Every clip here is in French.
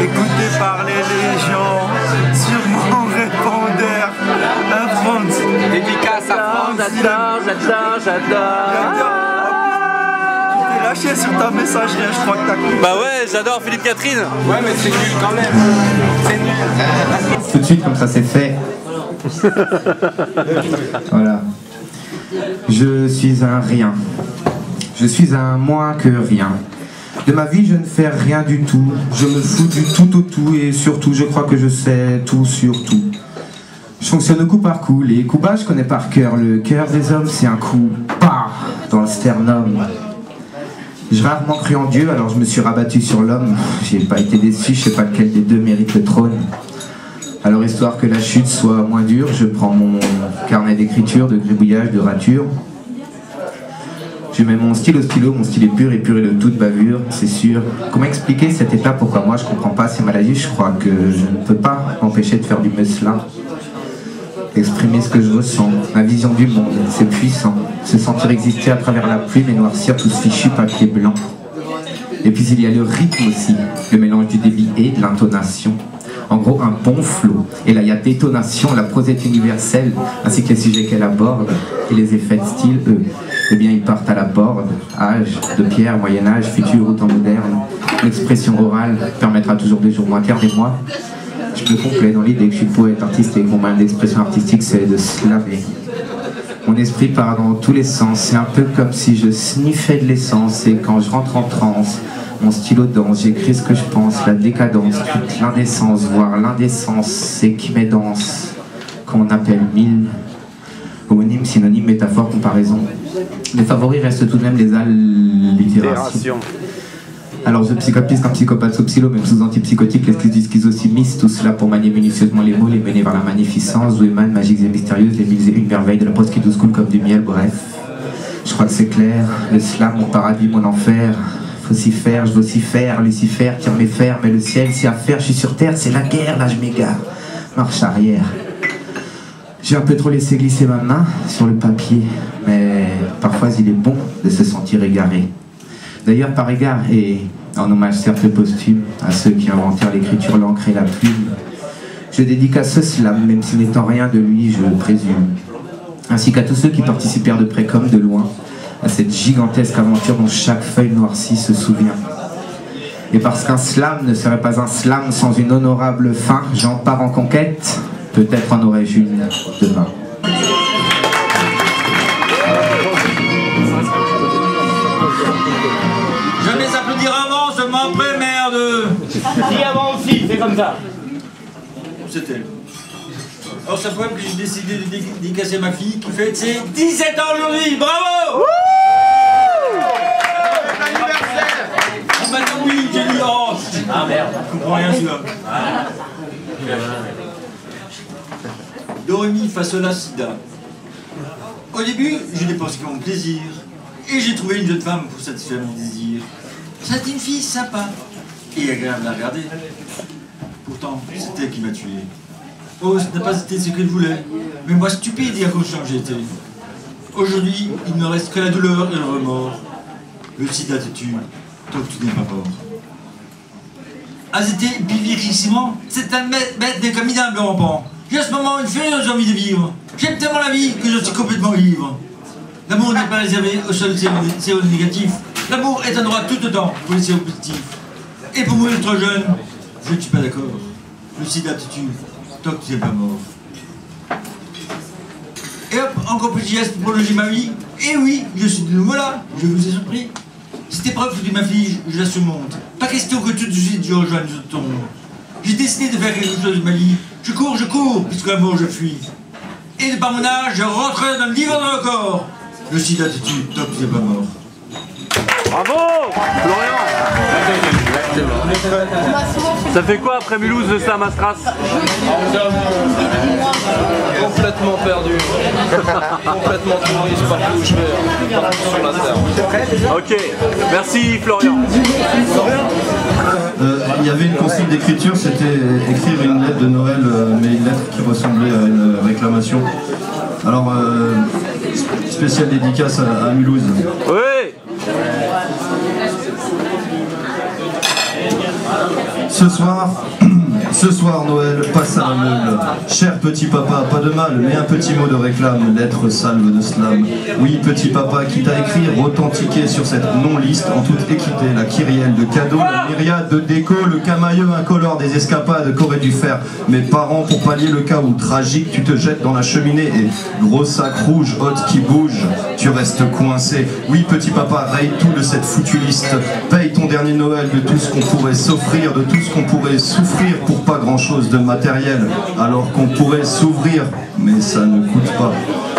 écouté par les légions, sur mon répondeur, un France. Dédicace à France. J'adore. Tu t'es lâché sur ta messagerie, je crois que t'as compris. Bah ouais, j'adore Philippe Catherine. Ouais, mais c'est nul quand même. C'est nul. Tout de suite, comme ça c'est fait. Voilà. Je suis un rien. Je suis un moins que rien. De ma vie, je ne fais rien du tout. Je me fous du tout au tout et surtout, je crois que je sais tout sur tout. Je fonctionne au coup par coup. Les coups bas, je connais par cœur. Le cœur des hommes, c'est un coup pas dans le sternum. J'ai rarement cru en Dieu, alors je me suis rabattu sur l'homme. J'ai pas été déçu, je sais pas lequel des deux mérite le trône. Alors histoire que la chute soit moins dure, je prends mon carnet d'écriture, de gribouillage, de rature. Je mets mon stylo, mon style est pur et de toute bavure, c'est sûr. Comment expliquer cet état? Pourquoi moi je comprends pas ces maladies? Je crois que je ne peux pas m'empêcher de faire du messelin. Exprimer ce que je ressens, ma vision du monde, c'est puissant. Se sentir exister à travers la plume et noircir tout ce fichu papier blanc. Et puis il y a le rythme aussi, le mélange du débit et de l'intonation. En gros, un bon flow. Et là, il y a détonation, la prosette universelle, ainsi que les sujets qu'elle aborde. Et les effets de style, eux, eh bien, ils partent à la borde. Âge de pierre, Moyen-Âge, futur ou temps moderne. L'expression orale permettra toujours des jours moins ternes et moi. Je me complais dans l'idée que je suis poète, artiste et que mon moyen d'expression artistique, c'est de se laver. Mon esprit part dans tous les sens. C'est un peu comme si je sniffais de l'essence. Et quand je rentre en transe, mon stylo danse, j'écris ce que je pense, la décadence, toute l'indécence, voire l'indécence, c'est qui m'édance, qu'on appelle mille. Homonyme, synonyme, métaphore, comparaison. Mes favoris restent tout de même les allitérations. Alors je psychopiste, un psychopathe sous psylo, même sous antipsychotique, l'excuse du schizosimiste, tout cela pour manier minutieusement les mots, les mener vers la magnificence, Zouéman, magiques et mystérieuses, les mille et une merveilles de la prose qui douce coule comme du miel, bref. Je crois que c'est clair, le slam, mon paradis, mon enfer. Vocifère, je vocifère, Lucifer tire mes fers, mais le ciel c'est à faire, je suis sur terre, c'est la guerre, là je m'égare. Marche arrière. J'ai un peu trop laissé glisser ma main sur le papier, mais parfois il est bon de se sentir égaré. D'ailleurs, par égard, et en hommage certes posthume à ceux qui inventèrent l'écriture, l'encre et la plume, je dédicace ce slam, même s'il n'étant rien de lui, je présume. Ainsi qu'à tous ceux qui participèrent de près comme de loin à cette gigantesque aventure dont chaque feuille noircie se souvient. Et parce qu'un slam ne serait pas un slam sans une honorable fin, j'en pars en conquête, peut-être en aurais-je une demain. Jamais applaudir avant, seulement après, merde. Dis avant aussi, c'est comme ça. C'est elle. Alors c'est un poème que j'ai décidé de dédicacer à ma fille qui fête ses 17 ans aujourd'hui. Bravo! Ah bah non, oui, j'ai dit oh. Ah merde, je comprends rien celui-là. Do, ré, mi, fa, sol, la, si, da. Au début, je n'ai pensé qu'à mon plaisir. Et j'ai trouvé une jeune femme pour satisfaire mon désir. C'était une fille sympa et agréable à regarder. Pourtant, c'est elle qui m'a tué. Oh, ce n'a pas été ce qu'elle voulait, mais moi stupide et inconscient que j'étais. Aujourd'hui, il ne reste que la douleur et le remords. Le sida te tue, tant que tu n'es pas mort. Azété, bivirissement, c'est un bête des caminable rampant. J'ai en ce moment une furieuse envie de vivre. J'aime tellement la vie que je suis complètement ivre. L'amour n'est pas réservé au seul CO négatif. L'amour est un droit tout autant pour les CO positifs. Et pour mourir trop jeune, je ne suis pas d'accord. Le sida te tue, tant que tu n'es pas mort. Et hop, encore petit geste pour prolonger ma vie. Et oui, je suis de nouveau là, je vous ai surpris. Cette épreuve de ma fille, je la surmonte. Pas question que tout de suite je rejoigne ce tombe. J'ai décidé de faire quelque chose de ma vie. Je cours, puisque l'amour je fuis. Et de par mon âge, je rentrerai dans le livre de mon corps. Le sida te tue, tant que tu n'es pas mort. Bravo Florian. Ça fait quoi après Mulhouse de Slam à Stras? Complètement perdu. Complètement touriste partout où je vais. Partout sur la terre. Ok, merci Florian. Il y avait une consigne d'écriture, c'était écrire une lettre de Noël, mais une lettre qui ressemblait à une réclamation. Alors, spéciale dédicace à Mulhouse. Oui. Ce soir, Noël passe à la meule. Cher petit papa, pas de mal, mais un petit mot de réclame, lettre salve de slam. Oui, petit papa, quitte à écrire, authentiquer sur cette non-liste, en toute équité, la kyrielle de cadeaux, la myriade de déco, le camailleux incolore des escapades qu'auraient dû faire mes parents pour pallier le cas où, tragique, tu te jettes dans la cheminée et, gros sac rouge, hôte qui bouge, tu restes coincé. Oui, petit papa, raye tout de cette foutue liste, paye ton dernier Noël de tout ce qu'on pourrait s'offrir, de tout ce qu'on pourrait souffrir pour pas grand chose de matériel, alors qu'on pourrait s'ouvrir, mais ça ne coûte pas.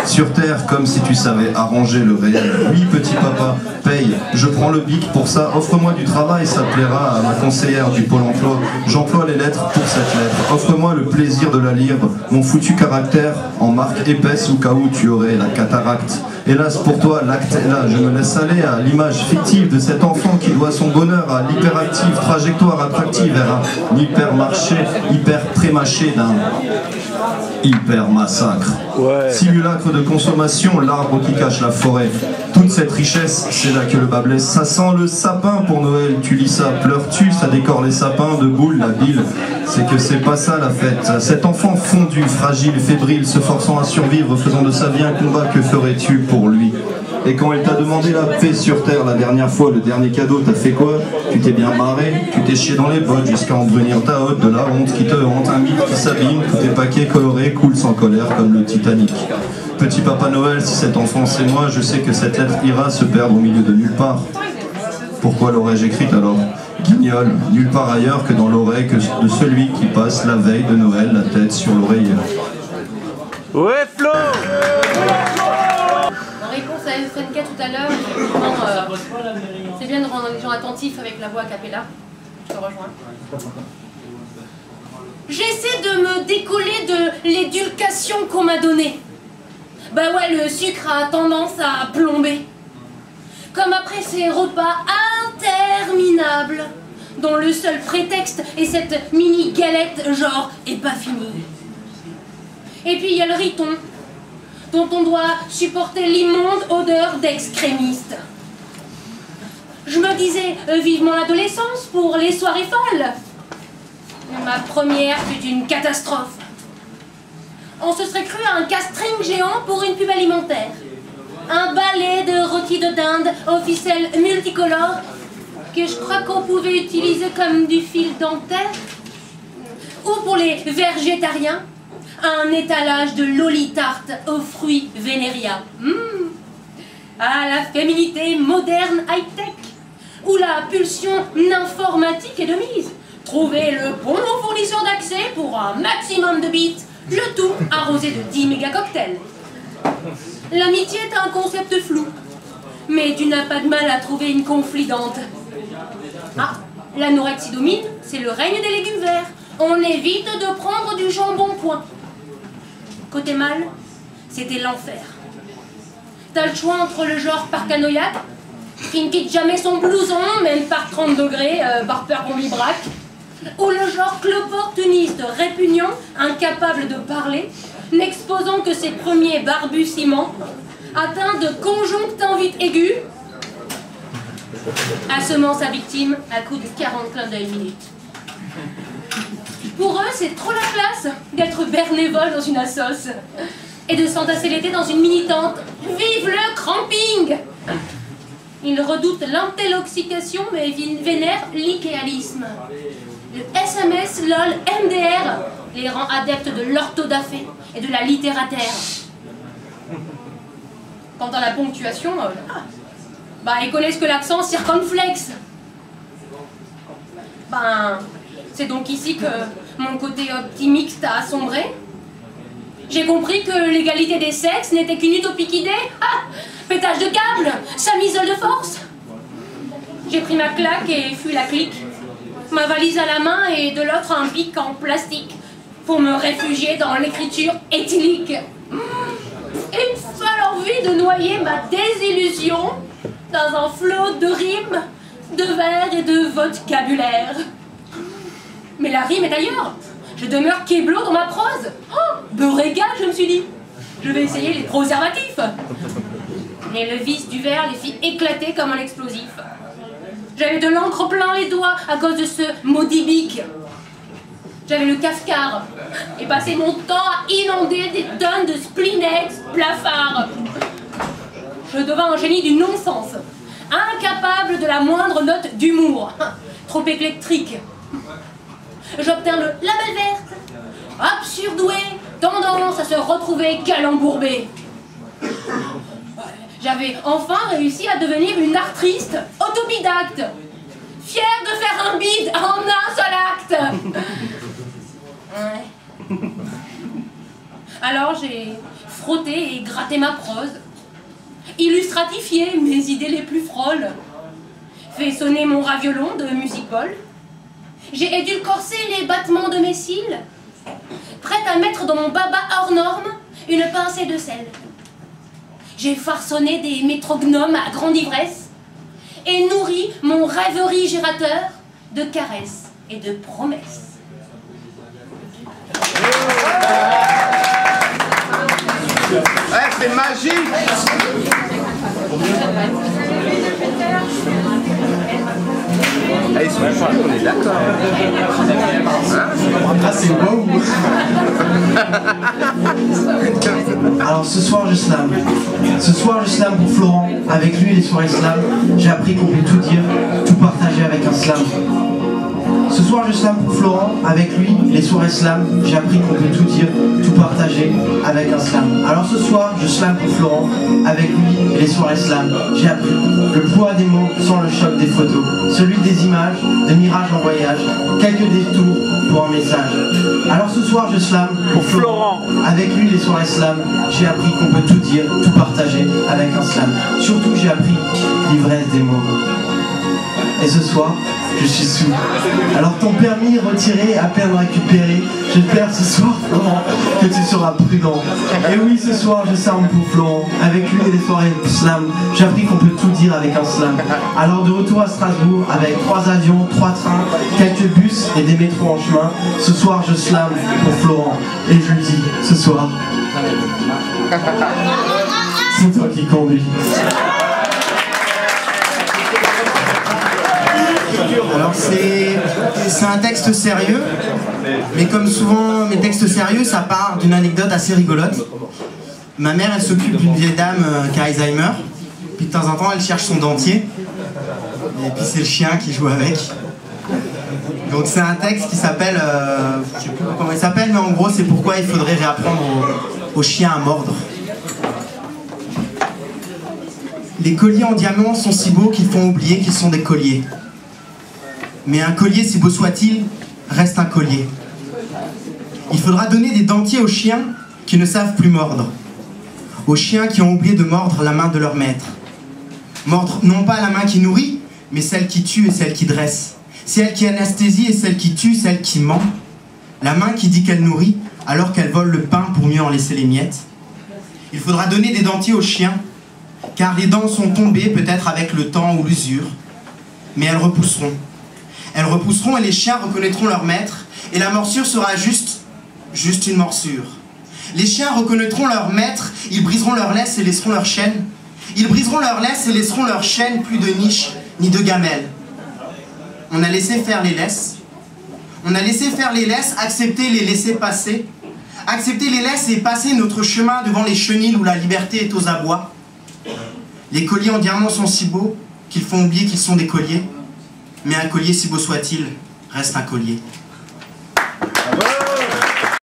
Sur terre, comme si tu savais arranger le réel. Oui, petit papa, paye, je prends le bic pour ça, offre-moi du travail, ça plaira à ma conseillère du Pôle emploi. J'emploie les lettres pour cette lettre, offre-moi le plaisir de la lire, mon foutu caractère en marque épaisse au cas où tu aurais la cataracte. Hélas pour toi, l'acte est là, je me laisse aller à l'image fictive de cet enfant qui doit son bonheur à l'hyperactive trajectoire attractive vers un hypermarché, hyper prémâché d'un hyper massacre. Ouais. Simulacre de consommation, l'arbre qui cache la forêt. Toute cette richesse, c'est là que le bas blesse. Ça sent le sapin pour Noël, tu lis ça, pleures-tu, ça décore les sapins de boules, la bile. C'est que c'est pas ça la fête. Cet enfant fondu, fragile, fébrile, se forçant à survivre, faisant de sa vie un combat, que ferais-tu pour lui? Et quand elle t'a demandé la paix sur terre la dernière fois, le dernier cadeau, t'as fait quoi? Tu t'es bien marré, tu t'es chié dans les bottes jusqu'à en brunir ta hotte, de la honte qui te hante, un mythe qui s'abîme, tous tes paquets colorés coulent sans colère comme le Titanic. Petit papa Noël, si cet enfant c'est moi, je sais que cette lettre ira se perdre au milieu de nulle part. Pourquoi l'aurais-je écrite alors? Guignol, nulle part ailleurs que dans l'oreille de celui qui passe la veille de Noël la tête sur l'oreiller. Ouais, Flo! En réponse à FNK tout à l'heure, c'est bien de rendre les gens attentifs avec la voix a cappella. Je te rejoins. J'essaie de me décoller de l'éducation qu'on m'a donnée. Bah ouais, le sucre a tendance à plomber. Comme après ces repas interminables, dont le seul prétexte est cette mini galette genre « et pas fini ». Et puis il y a le riton, dont on doit supporter l'immonde odeur d'excrémiste. Je me disais vivement l'adolescence pour les soirées folles. Ma première fut une catastrophe. On se serait cru à un castring géant pour une pub alimentaire. Un balai de rôtis de dinde aux ficelles multicolores que je crois qu'on pouvait utiliser comme du fil dentaire. Ou pour les végétariens, un étalage de lollitartes aux fruits vénéria. Ah, la féminité moderne high-tech, où la pulsion nymphomatique est de mise. Trouver le bon fournisseur d'accès pour un maximum de bits, le tout arrosé de 10 méga cocktails. L'amitié est un concept flou, mais tu n'as pas de mal à trouver une confidente. Ah, l'anorexie domine, c'est le règne des légumes verts. On évite de prendre du jambon point. Côté mâle, c'était l'enfer. T'as le choix entre le genre paranoïaque, qui ne quitte jamais son blouson, même par 30 degrés, par peur qu'on lui braque, ou le genre cloportuniste répugnant, incapable de parler, n'exposant que ses premiers balbutiements, atteint de conjonctivite aiguë, assommant sa victime à coups de 40 clins d'œil minute. Pour eux, c'est trop la classe d'être bénévole dans une assoce et de s'entasser l'été dans une mini-tente. Vive le cramping! Ils redoutent l'intelloxication mais vénèrent l'icéalisme. Le SMS, LOL, MDR les rend adeptes de l'orthodafé et de la littérature. Quant à la ponctuation, ils connaissent que l'accent circonflexe. C'est donc ici que mon côté optimiste a sombré. J'ai compris que l'égalité des sexes n'était qu'une utopique idée. Pétage de câble, samisole de force. J'ai pris ma claque et fui la clique. Ma valise à la main et de l'autre un pic en plastique pour me réfugier dans l'écriture éthylique. Une seule envie de noyer ma désillusion dans un flot de rimes, de vers et de vocabulaire. Mais la rime est ailleurs. Je demeure kéblo dans ma prose. Beurrégal, je me suis dit. Je vais essayer les préservatifs. Mais le vice du verre les fit éclater comme un explosif. J'avais de l'encre plein les doigts à cause de ce maudit bic. J'avais le cafecard et passais mon temps à inonder des tonnes de Splinex blafards. Je devins un génie du non-sens, incapable de la moindre note d'humour, trop éclectique. J'obtins le label verte, absurdoué, tendance à se retrouver calembourbé. J'avais enfin réussi à devenir une artiste autodidacte, fière de faire un bide en un seul acte. Ouais. Alors j'ai frotté et gratté ma prose, illustratifié mes idées les plus frôles, fait sonner mon raviolon de music-hall. J'ai édulcorsé les battements de mes cils, prête à mettre dans mon baba hors norme une pincée de sel. J'ai farçonné des métrognomes à grande ivresse et nourri mon rêverie gérateur de caresses et de promesses. C'est magique. Ils sont chouettes, on est d'accord. Ah, c'est beau. Alors ce soir je slam. Ce soir je slam pour Florent. Avec lui les soirées slam, j'ai appris qu'on peut tout dire, tout partager avec un slam. Ce soir je slam pour Florent, avec lui les soirées slam, j'ai appris qu'on peut tout dire, tout partager avec un slam. Alors ce soir je slam pour Florent, avec lui les soirées slam, j'ai appris le poids des mots sans le choc des photos, celui des images, de mirages en voyage, quelques détours pour un message. Alors ce soir je slam pour Florent, avec lui les soirées slam, j'ai appris qu'on peut tout dire, tout partager avec un slam. Surtout j'ai appris l'ivresse des mots. Et ce soir, je suis sous. Alors ton permis retiré, à peine récupéré, j'espère ce soir, Florent, que tu seras prudent. Et oui, ce soir, je slam pour Florent. Avec lui et les soirées slam, j'ai appris qu'on peut tout dire avec un slam. Alors de retour à Strasbourg, avec 3 avions, 3 trains, quelques bus et des métros en chemin, ce soir, je slam pour Florent. Et je lui dis, ce soir, c'est toi qui conduis. Alors c'est un texte sérieux, mais comme souvent mes textes sérieux, ça part d'une anecdote assez rigolote. Ma mère, elle s'occupe d'une vieille dame qui a Alzheimer, puis de temps en temps elle cherche son dentier, et puis c'est le chien qui joue avec. Donc c'est un texte qui s'appelle, je sais plus comment il s'appelle, mais en gros c'est pourquoi il faudrait réapprendre aux chiens à mordre. Les colliers en diamant sont si beaux qu'ils font oublier qu'ils sont des colliers. Mais un collier, si beau soit-il, reste un collier. Il faudra donner des dentiers aux chiens qui ne savent plus mordre. Aux chiens qui ont oublié de mordre la main de leur maître. Mordre non pas la main qui nourrit, mais celle qui tue et celle qui dresse. Celle qui anesthésie et celle qui tue, celle qui ment. La main qui dit qu'elle nourrit, alors qu'elle vole le pain pour mieux en laisser les miettes. Il faudra donner des dentiers aux chiens, car les dents sont tombées peut-être avec le temps ou l'usure. Mais elles repousseront. Elles repousseront et les chiens reconnaîtront leur maître, et la morsure sera juste une morsure. Les chiens reconnaîtront leur maître, ils briseront leur laisse et laisseront leur chaîne. Ils briseront leur laisse et laisseront leur chaîne, plus de niche ni de gamelle. On a laissé faire les laisses. On a laissé faire les laisses, accepter les laisser passer. Accepter les laisses et passer notre chemin devant les chenilles où la liberté est aux abois. Les colliers en diamant sont si beaux qu'ils font oublier qu'ils sont des colliers. Mais un collier, si beau soit-il, reste un collier.